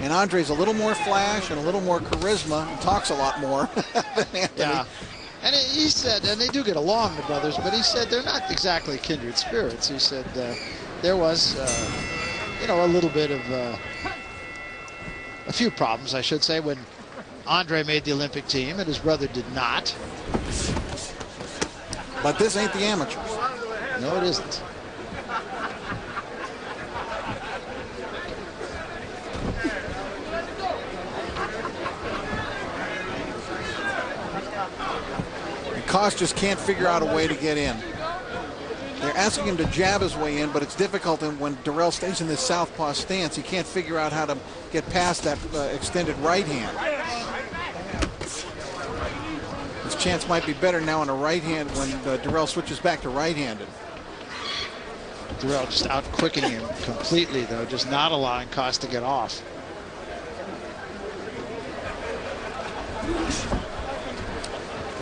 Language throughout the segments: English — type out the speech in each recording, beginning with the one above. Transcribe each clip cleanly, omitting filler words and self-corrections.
And Andre's a little more flash and a little more charisma and talks a lot more than Anthony. Yeah. And he said, and they do get along, the brothers, but he said they're not exactly kindred spirits. He said there was, you know, a little bit of a few problems, I should say, when Andre made the Olympic team and his brother did not. But this ain't the amateurs. No, it isn't. Kost just can't figure out a way to get in. They're asking him to jab his way in, but it's difficult when Dirrell stays in this southpaw stance. He can't figure out how to get past that extended right hand. His chance might be better now on a right hand when Dirrell switches back to right-handed. Dirrell just out-quicking him completely, though, just not allowing Kost to get off.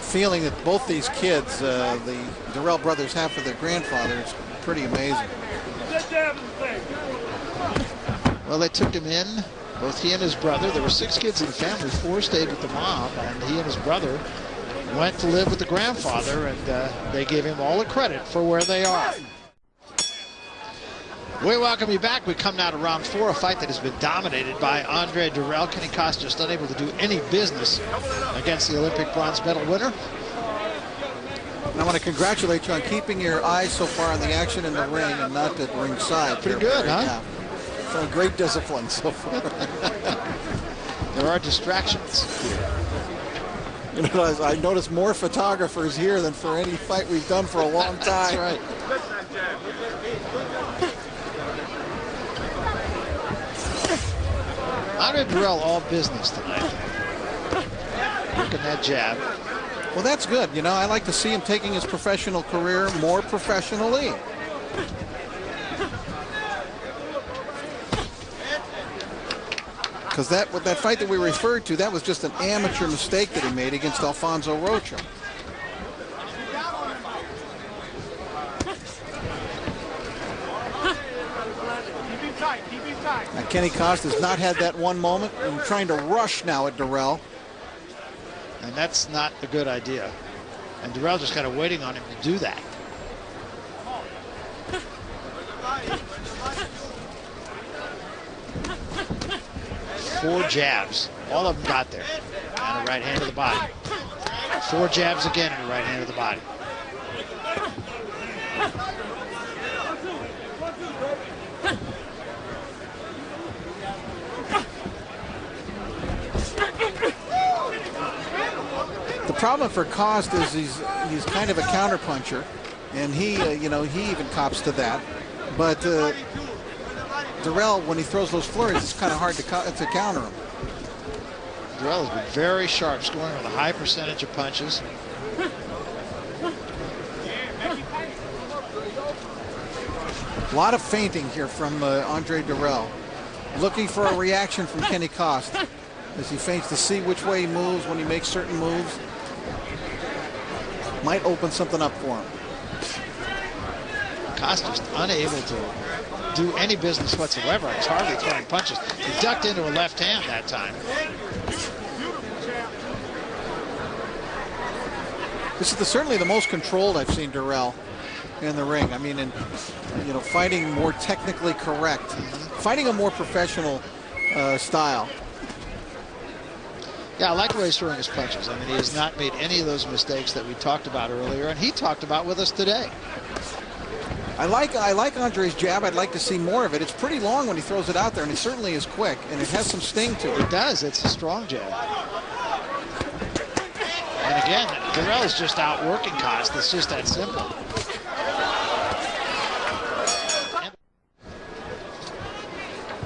Feeling that both these kids, the Dirrell brothers, have for their grandfather is pretty amazing. Well, they took him in, both he and his brother. There were 6 kids in the family. 4 stayed with the mom, and he and his brother went to live with the grandfather, and they gave him all the credit for where they are. We welcome you back. We come now to round 4, a fight that has been dominated by Andre Dirrell. Kenny Kost just unable to do any business against the Olympic bronze medal winner. And I want to congratulate you on keeping your eyes so far on the action in the ring and not at ringside. Pretty good, huh? Yeah. Showing great discipline so far. There are distractions here. You know, I noticed more photographers here than for any fight we've done for a long time. That's right. Andre Dirrell all business tonight. Look at that jab. Well, that's good. You know, I like to see him taking his professional career more professionally. Because that fight that we referred to, that was just an amateur mistake that he made against Alfonso Rocha. Now, Kenny Kost has not had that one moment and trying to rush now at Dirrell. And that's not a good idea. And Dirrell just kind of waiting on him to do that. Four jabs. All of them got there. And a right hand to the body. 4 jabs again and a right hand to the body. The problem for Kost is he's kind of a counterpuncher, and he you know, he even cops to that. But Dirrell, when he throws those flurries, it's kind of hard to counter him. Dirrell has been very sharp, scoring with a high percentage of punches. A lot of feinting here from Andre Dirrell, looking for a reaction from Kenny Kost as he feints to see which way he moves when he makes certain moves. Might open something up for him. Kost just unable to do any business whatsoever. He's hardly throwing punches. He ducked into a left hand that time. This is certainly the most controlled I've seen Dirrell in the ring. I mean, you know, fighting more technically correct, fighting a more professional style. Yeah, I like the way he's throwing his punches. I mean, he has not made any of those mistakes that we talked about earlier, and he talked about with us today. I like Andre's jab. I'd like to see more of it. It's pretty long when he throws it out there, and it certainly is quick, and it has some sting to it. It does. It's a strong jab. And again, Dirrell is just outworking Kost. It's just that simple.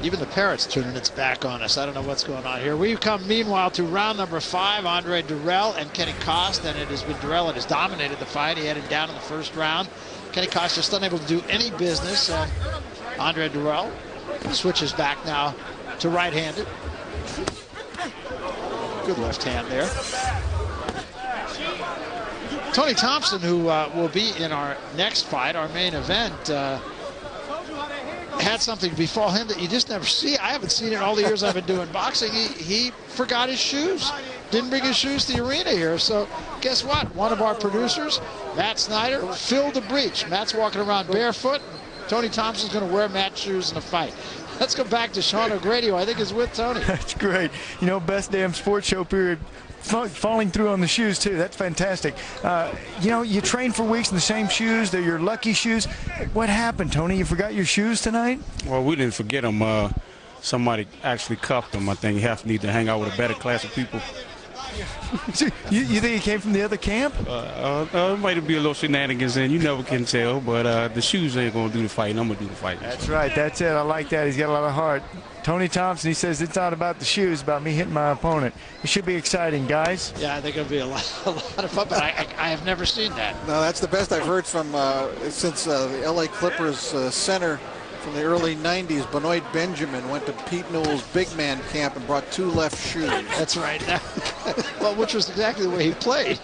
Even the parrot's turning its back on us. I don't know what's going on here. We come, meanwhile, to round number 5. Andre Dirrell and Kenny Kost, and it has been Dirrell that has dominated the fight. He had him down in the first round. Kenny Kost just unable to do any business. Andre Dirrell switches back now to right-handed. Good left hand there. Tony Thompson, who will be in our next fight, our main event, had something befall him that you just never see. I haven't seen it all the years I've been doing boxing. He forgot his shoes. Didn't bring his shoes to the arena here. So guess what? One of our producers, Matt Snyder, filled the breach. Matt's walking around barefoot. Tony Thompson's going to wear Matt's shoes in the fight. Let's go back to Sean O'Grady, who I think is with Tony. That's great. You know, best damn sports show period. Falling through on the shoes too. That's fantastic. You know, you train for weeks in the same shoes. They're your lucky shoes. What happened, Tony? You forgot your shoes tonight? Well, we didn't forget them. Somebody actually cuffed them. I think you have to need to hang out with a better class of people. You think he came from the other camp? It might be a little shenanigans in. You never can tell. But the shoes ain't going to do the fighting. I'm going to do the fighting. That's right. That's it. I like that. He's got a lot of heart. Tony Thompson, he says it's not about the shoes, about me hitting my opponent. It should be exciting, guys. Yeah, I think it'll be a lot of fun, but I have never seen that. No, that's the best I've heard from since the LA Clippers center from the early 90s. Benoit Benjamin went to Pete Newell's big man camp and brought 2 left shoes. That's right. Well, which was exactly the way he played.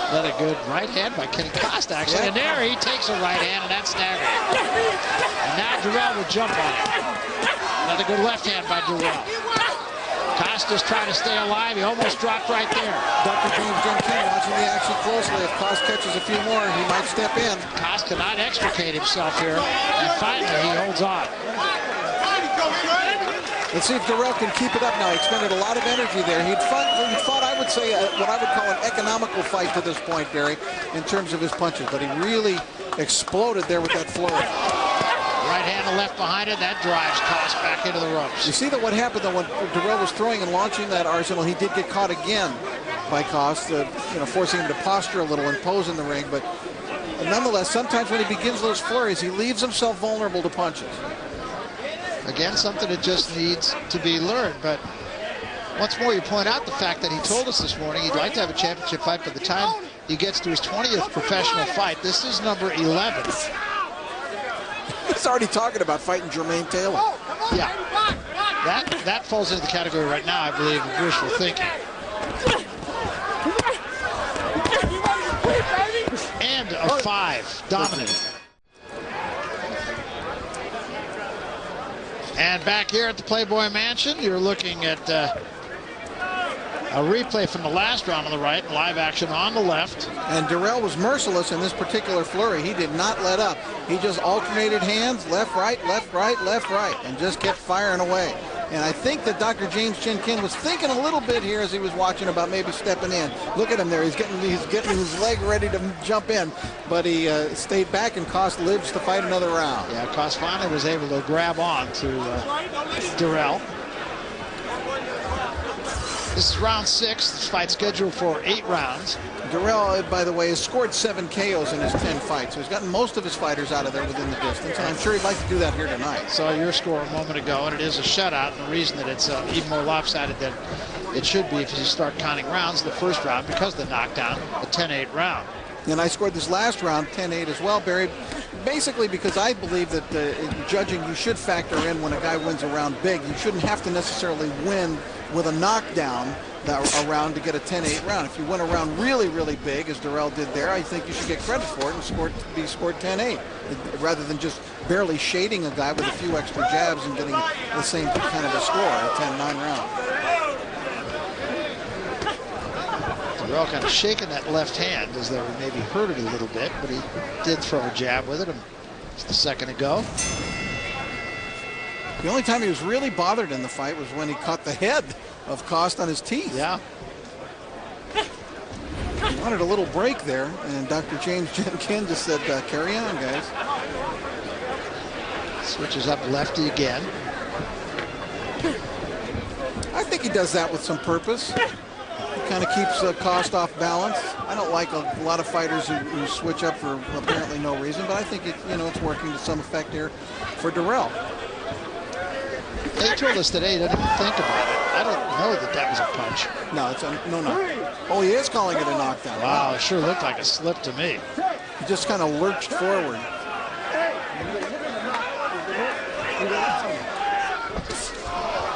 Another good right hand by Kenny Kost, actually. Yeah. And there he takes a right hand, and that's staggering. And now Dirrell will jump on it. Another good left hand by Dirrell. Kost is trying to stay alive. He almost dropped right there. Dr. James King watching the action closely. If Kost catches a few more, he might step in. Kost cannot extricate himself here. And finally, he holds on. Let's see if Dirrell can keep it up now. He expended a lot of energy there. He'd fought, I would say, what I would call an economical fight to this point, Barry, in terms of his punches. But he really exploded there with that flurry. Right hand and left behind it. That drives Kost back into the ropes. You see that what happened, though, when Dirrell was throwing and launching that arsenal, he did get caught again by Kost, forcing him to posture a little and pose in the ring. But nonetheless, sometimes when he begins those flurries, he leaves himself vulnerable to punches. Again, something that just needs to be learned. But once more, you point out the fact that he told us this morning he'd like to have a championship fight by the time he gets to his 20th professional fight. This is number 11. He's already talking about fighting Jermaine Taylor. Yeah. That falls into the category right now, I believe, of wishful thinking. And a 5. Dominant. And back here at the Playboy Mansion, you're looking at a replay from the last round on the right, and live action on the left. And Dirrell was merciless in this particular flurry. He did not let up. He just alternated hands, left, right, and just kept firing away. And I think that Dr. James Chin Kin was thinking a little bit here as he was watching about maybe stepping in. Look at him there. He's getting his leg ready to jump in. But he stayed back, and Kost lives to fight another round. Yeah, Kost finally was able to grab on to Dirrell. This is round 6. This fight's scheduled for 8 rounds. Dirrell, by the way, has scored 7 KOs in his 10 fights. So he's gotten most of his fighters out of there within the distance, and I'm sure he'd like to do that here tonight. Saw your score a moment ago, and it is a shutout. And the reason that it's even more lopsided than it should be if you start counting rounds, the first round, because of the knockdown, a 10-8 round. And I scored this last round 10-8 as well, Barry, basically because I believe that in judging, you should factor in when a guy wins a round big. You shouldn't have to necessarily win with a knockdown around to get a 10-8 round. If you win a round really, really big, as Dirrell did there, I think you should get credit for it and be scored 10-8, rather than just barely shading a guy with a few extra jabs and getting the same kind of a score, a 10-9 round. Dirrell kind of shaking that left hand as though he maybe hurt it a little bit, but he did throw a jab with it just a second ago. The only time he was really bothered in the fight was when he caught the head of Kost on his teeth. Yeah. He wanted a little break there, and Dr. James Kin just said, carry on, guys. Switches up lefty again. I think he does that with some purpose. He kind of keeps Kost off balance. I don't like a lot of fighters who switch up for apparently no reason, but I think it's working to some effect here for Dirrell. They told us today he doesn't even think about it. I don't know that was a punch. No, it's no knockdown. Oh, he is calling it a knockdown. Wow, it sure looked like a slip to me. He just kind of lurched forward.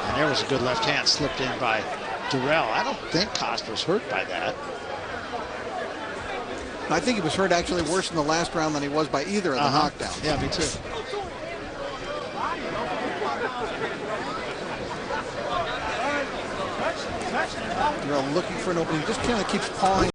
And there was a good left hand slipped in by Dirrell. I don't think Kost was hurt by that. I think he was hurt actually worse in the last round than he was by either of the knockdowns. Yeah, me too. Dirrell looking for an opening, just kind of keeps pawing